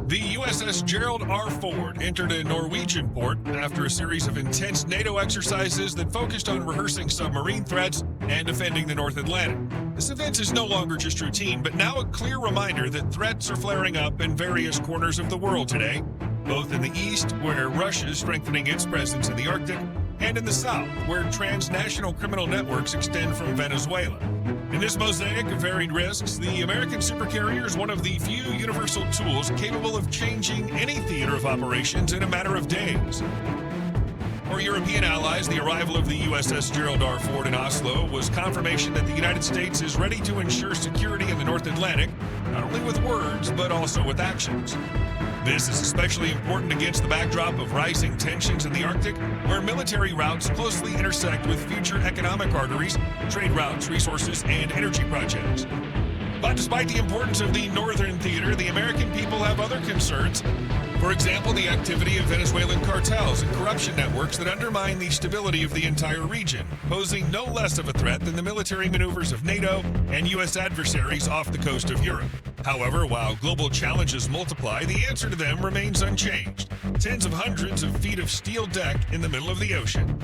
The USS Gerald R. Ford entered a Norwegian port after a series of intense NATO exercises that focused on rehearsing submarine threats and defending the North Atlantic. This event is no longer just routine, but now a clear reminder that threats are flaring up in various corners of the world today, both in the east, where Russia is strengthening its presence in the Arctic, and in the south, where transnational criminal networks extend from Venezuela. In this mosaic of varied risks, the American supercarrier is one of the few universal tools capable of changing any theater of operations in a matter of days. For European allies, the arrival of the USS Gerald R. Ford in Oslo was confirmation that the United States is ready to ensure security in the North Atlantic, not only with words, but also with actions. This is especially important against the backdrop of rising tensions in the Arctic, where military routes closely intersect with future economic arteries, trade routes, resources, and energy projects. But despite the importance of the northern theater, the American people have other concerns. For example, the activity of Venezuelan cartels and corruption networks that undermine the stability of the entire region, posing no less of a threat than the military maneuvers of NATO and U.S. adversaries off the coast of Europe. However, while global challenges multiply, the answer to them remains unchanged: tens of hundreds of feet of steel deck in the middle of the ocean.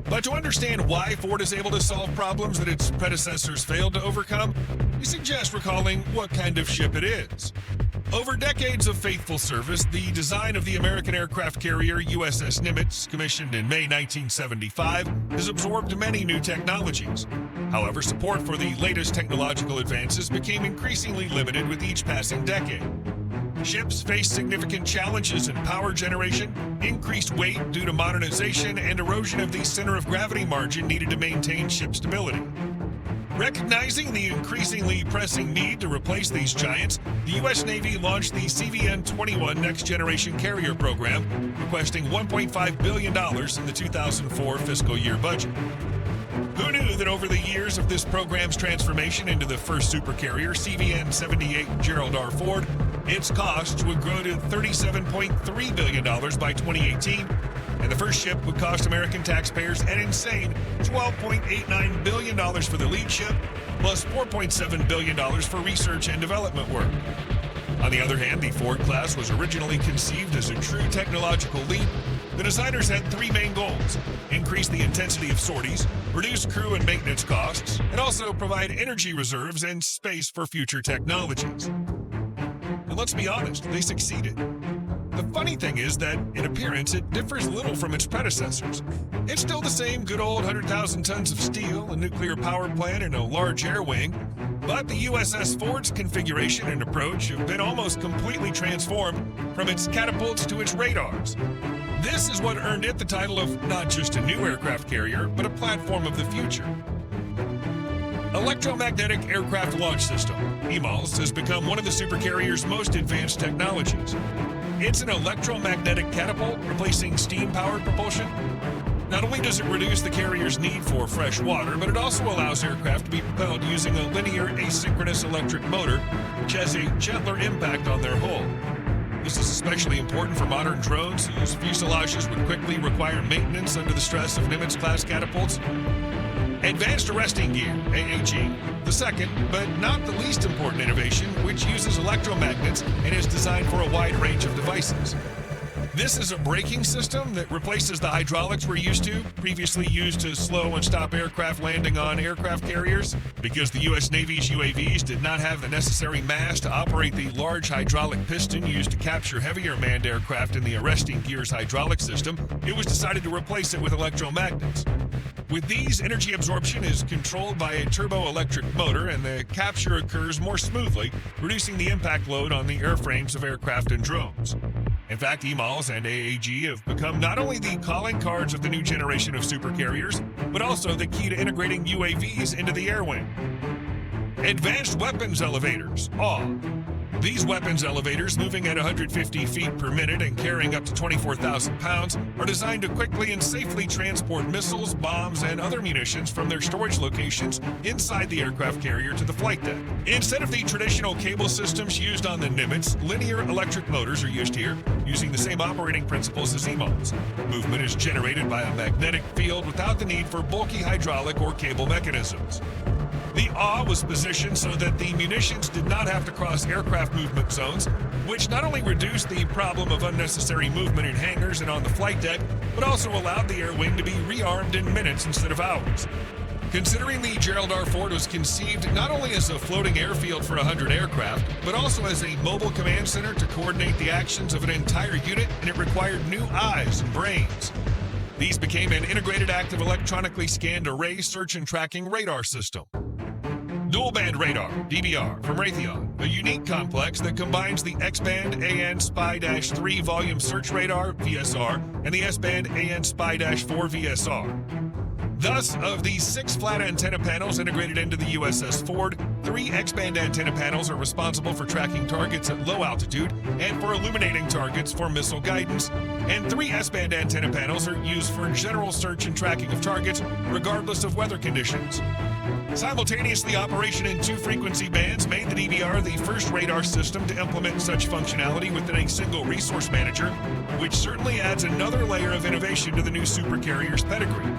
But to understand why Ford is able to solve problems that its predecessors failed to overcome, we suggest recalling what kind of ship it is. Over decades of faithful service, the design of the American aircraft carrier USS Nimitz, commissioned in May 1975, has absorbed many new technologies. However, support for the latest technological advances became increasingly limited with each passing decade. Ships face significant challenges in power generation, increased weight due to modernization, and erosion of the center of gravity margin needed to maintain ship stability. Recognizing the increasingly pressing need to replace these giants, the U.S. Navy launched the CVN-21 Next Generation Carrier program, requesting $1.5 billion in the 2004 fiscal year budget. Who knew that over the years of this program's transformation into the first supercarrier, CVN-78 Gerald R. Ford, its costs would grow to $37.3 billion by 2018, and the first ship would cost American taxpayers an insane $12.89 billion for the lead ship, plus $4.7 billion for research and development work. On the other hand, the Ford class was originally conceived as a true technological leap. The designers had three main goals: increase the intensity of sorties, reduce crew and maintenance costs, and also provide energy reserves and space for future technologies. And let's be honest, they succeeded. The funny thing is that, in appearance, it differs little from its predecessors. It's still the same good old 100,000 tons of steel, a nuclear power plant, and a large air wing, but the USS Ford's configuration and approach have been almost completely transformed, from its catapults to its radars. This is what earned it the title of not just a new aircraft carrier, but a platform of the future. Electromagnetic Aircraft Launch System, EMALS, has become one of the supercarrier's most advanced technologies. It's an electromagnetic catapult replacing steam-powered propulsion. Not only does it reduce the carrier's need for fresh water, but it also allows aircraft to be propelled using a linear asynchronous electric motor, which has a gentler impact on their hull. This is especially important for modern drones whose fuselages would quickly require maintenance under the stress of Nimitz-class catapults. Advanced Arresting Gear, AAG, the second, but not the least important innovation, which uses electromagnets and is designed for a wide range of devices. This is a braking system that replaces the hydraulics we're used to, previously used to slow and stop aircraft landing on aircraft carriers. Because the U.S. Navy's UAVs did not have the necessary mass to operate the large hydraulic piston used to capture heavier manned aircraft in the arresting gear's hydraulic system, it was decided to replace it with electromagnets. With these, energy absorption is controlled by a turbo-electric motor, and the capture occurs more smoothly, reducing the impact load on the airframes of aircraft and drones. In fact, EMALS and AAG have become not only the calling cards of the new generation of supercarriers, but also the key to integrating UAVs into the air wing. Advanced Weapons Elevators, AW. These weapons elevators, moving at 150 feet per minute and carrying up to 24,000 pounds, are designed to quickly and safely transport missiles, bombs, and other munitions from their storage locations inside the aircraft carrier to the flight deck. Instead of the traditional cable systems used on the Nimitz, linear electric motors are used here, using the same operating principles as EMALS. Movement is generated by a magnetic field without the need for bulky hydraulic or cable mechanisms. The AW was positioned so that the munitions did not have to cross aircraft movement zones, which not only reduced the problem of unnecessary movement in hangars and on the flight deck, but also allowed the air wing to be rearmed in minutes instead of hours. Considering the Gerald R. Ford was conceived not only as a floating airfield for 100 aircraft, but also as a mobile command center to coordinate the actions of an entire unit, and it required new eyes and brains. These became an integrated active electronically scanned array search and tracking radar system. Dual Band Radar, DBR, from Raytheon, a unique complex that combines the X-Band AN Spy-3 Volume Search Radar, VSR, and the S-Band AN Spy-4 VSR. Thus, of the 6 flat antenna panels integrated into the USS Ford, 3 X-band antenna panels are responsible for tracking targets at low altitude and for illuminating targets for missile guidance, and 3 S-band antenna panels are used for general search and tracking of targets, regardless of weather conditions. Simultaneously, operation in 2 frequency bands made the DBR the first radar system to implement such functionality within a single resource manager, which certainly adds another layer of innovation to the new supercarrier's pedigree.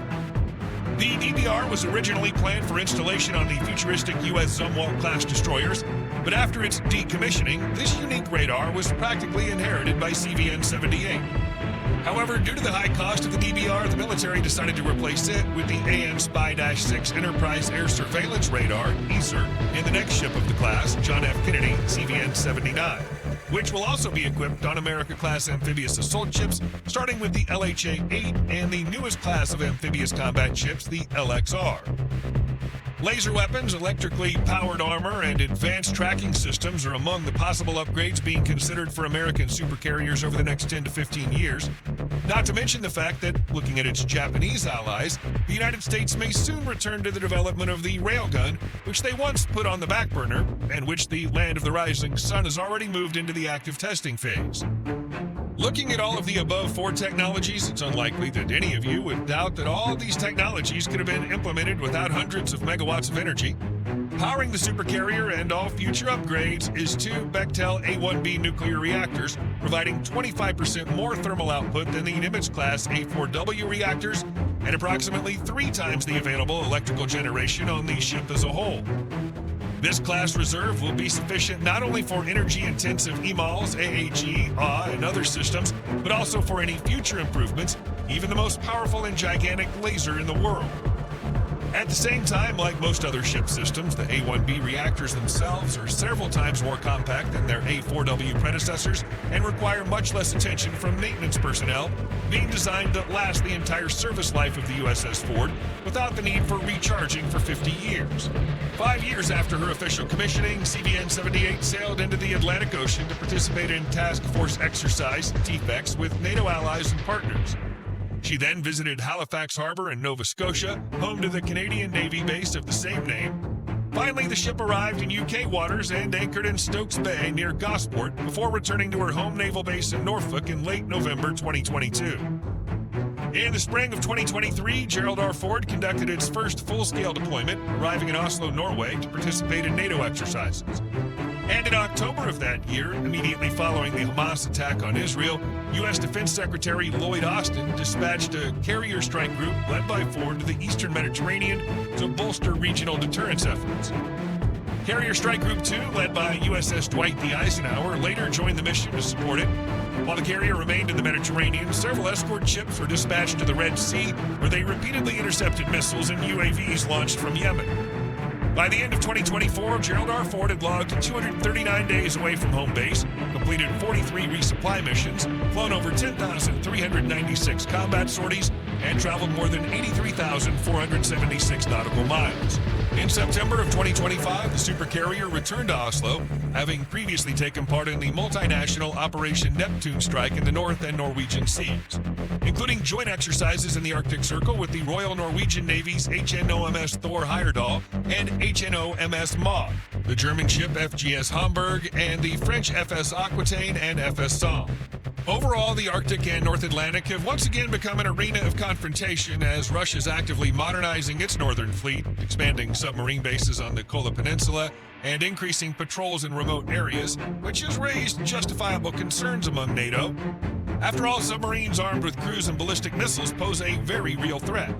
The DBR was originally planned for installation on the futuristic U.S. Zumwalt-class destroyers, but after its decommissioning, this unique radar was practically inherited by CVN-78. However, due to the high cost of the DBR, the military decided to replace it with the AN Spy-6 Enterprise Air Surveillance Radar, ESR, in the next ship of the class, John F. Kennedy, CVN-79, which will also be equipped on America-class amphibious assault ships, starting with the LHA-8 and the newest class of amphibious combat ships, the LXR. Laser weapons, electrically powered armor, and advanced tracking systems are among the possible upgrades being considered for American supercarriers over the next 10 to 15 years. Not to mention the fact that, looking at its Japanese allies, the United States may soon return to the development of the railgun, which they once put on the back burner, and which the land of the rising sun has already moved into the active testing phase. Looking at all of the above 4 technologies, it's unlikely that any of you would doubt that all these technologies could have been implemented without hundreds of megawatts of energy. Powering the supercarrier and all future upgrades is 2 Bechtel A-1B nuclear reactors, providing 25% more thermal output than the Nimitz-class A-4W reactors, and approximately 3 times the available electrical generation on the ship as a whole. This class reserve will be sufficient not only for energy-intensive EMALs, AAG, AW, and other systems, but also for any future improvements, even the most powerful and gigantic laser in the world. At the same time, like most other ship systems, the A-1B reactors themselves are several times more compact than their A-4W predecessors and require much less attention from maintenance personnel, being designed to last the entire service life of the USS Ford without the need for recharging for 50 years. 5 years after her official commissioning, CVN-78 sailed into the Atlantic Ocean to participate in Task Force Exercise, TFEX, with NATO allies and partners. She then visited Halifax Harbor in Nova Scotia, home to the Canadian Navy base of the same name. Finally, the ship arrived in UK waters and anchored in Stokes Bay near Gosport before returning to her home naval base in Norfolk in late November 2022. In the spring of 2023, Gerald R. Ford conducted its first full-scale deployment, arriving in Oslo, Norway, to participate in NATO exercises. And in October of that year, immediately following the Hamas attack on Israel, U.S. Defense Secretary Lloyd Austin dispatched a carrier strike group led by Ford to the eastern Mediterranean to bolster regional deterrence efforts. Carrier Strike Group 2, led by USS Dwight D. Eisenhower, later joined the mission to support it. While the carrier remained in the Mediterranean, several escort ships were dispatched to the Red Sea, where they repeatedly intercepted missiles and UAVs launched from Yemen. By the end of 2024, Gerald R. Ford had logged 239 days away from home base, completed 43 resupply missions, flown over 10,396 combat sorties, and traveled more than 83,476 nautical miles. In September of 2025, the supercarrier returned to Oslo, having previously taken part in the multinational Operation Neptune strike in the North and Norwegian seas, including joint exercises in the Arctic Circle with the Royal Norwegian Navy's HNOMS Thor Heyerdahl and HNOMS Maud, the German ship FGS Hamburg, and the French FS Aquitaine and FS Somme. Overall, the Arctic and North Atlantic have once again become an arena of confrontation as Russia is actively modernizing its northern fleet, expanding submarine bases on the Kola Peninsula, and increasing patrols in remote areas, which has raised justifiable concerns among NATO. After all, submarines armed with cruise and ballistic missiles pose a very real threat.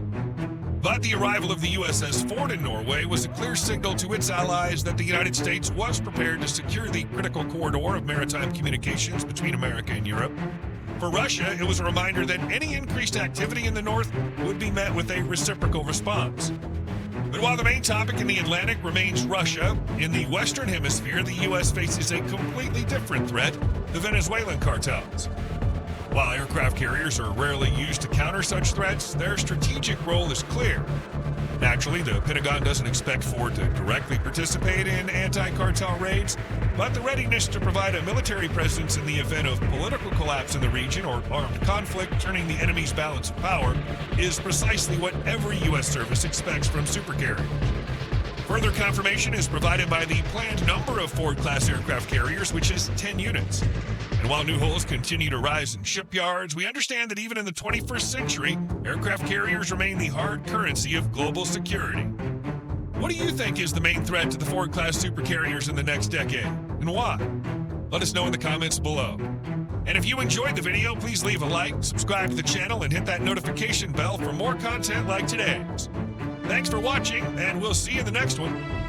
But the arrival of the USS Ford in Norway was a clear signal to its allies that the United States was prepared to secure the critical corridor of maritime communications between America and Europe. For Russia, it was a reminder that any increased activity in the north would be met with a reciprocal response. But while the main topic in the Atlantic remains Russia, in the Western Hemisphere, the U.S. faces a completely different threat, the Venezuelan cartels. While aircraft carriers are rarely used to counter such threats, their strategic role is clear. Naturally, the Pentagon doesn't expect Ford to directly participate in anti-cartel raids, but the readiness to provide a military presence in the event of political collapse in the region or armed conflict turning the enemy's balance of power is precisely what every U.S. service expects from supercarrier. Further confirmation is provided by the planned number of Ford-class aircraft carriers, which is 10 units. And while new hulls continue to rise in shipyards, we understand that even in the 21st century, aircraft carriers remain the hard currency of global security. What do you think is the main threat to the Ford-class supercarriers in the next decade, and why? Let us know in the comments below. And if you enjoyed the video, please leave a like, subscribe to the channel, and hit that notification bell for more content like today's. Thanks for watching, and we'll see you in the next one.